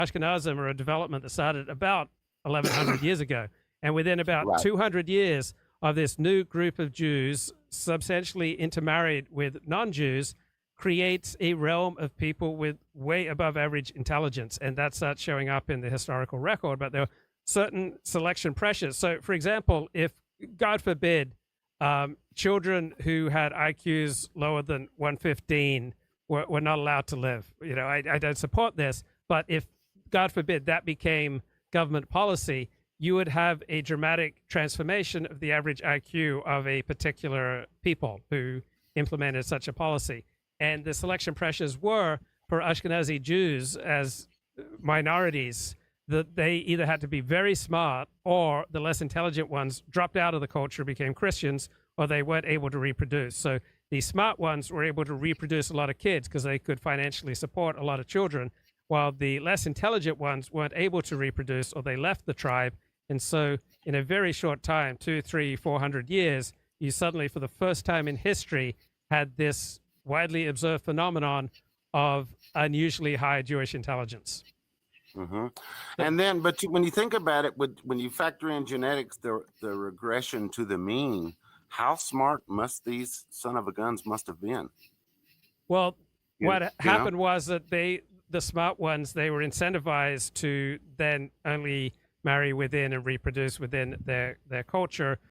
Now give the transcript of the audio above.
Ashkenazim are a development that started about 1100 years ago. And within about Right. 200 years of this new group of Jews substantially intermarried with non-Jews creates a realm of people with way above average intelligence. And that starts showing up in the historical record. But there are certain selection pressures. So, for example, if, God forbid, children who had IQs lower than 115 were not allowed to live. You know, I don't support this, but if, God forbid, that became government policy, you would have a dramatic transformation of the average IQ of a particular people who implemented such a policy. And the selection pressures were for Ashkenazi Jews as minorities, that they either had to be very smart, or the less intelligent ones dropped out of the culture, became Christians, or they weren't able to reproduce. So the smart ones were able to reproduce a lot of kids because they could financially support a lot of children, while the less intelligent ones weren't able to reproduce, or they left the tribe. And so in a very short time, 200, 300, 400 years, you suddenly, for the first time in history, had this widely observed phenomenon of unusually high Jewish intelligence. Mm-hmm. And then, but when you think about it, when you factor in genetics, the regression to the mean, how smart must these son of a guns must have been? Well, what You happened was that the smart ones, they were incentivized to then only marry within and reproduce within their culture,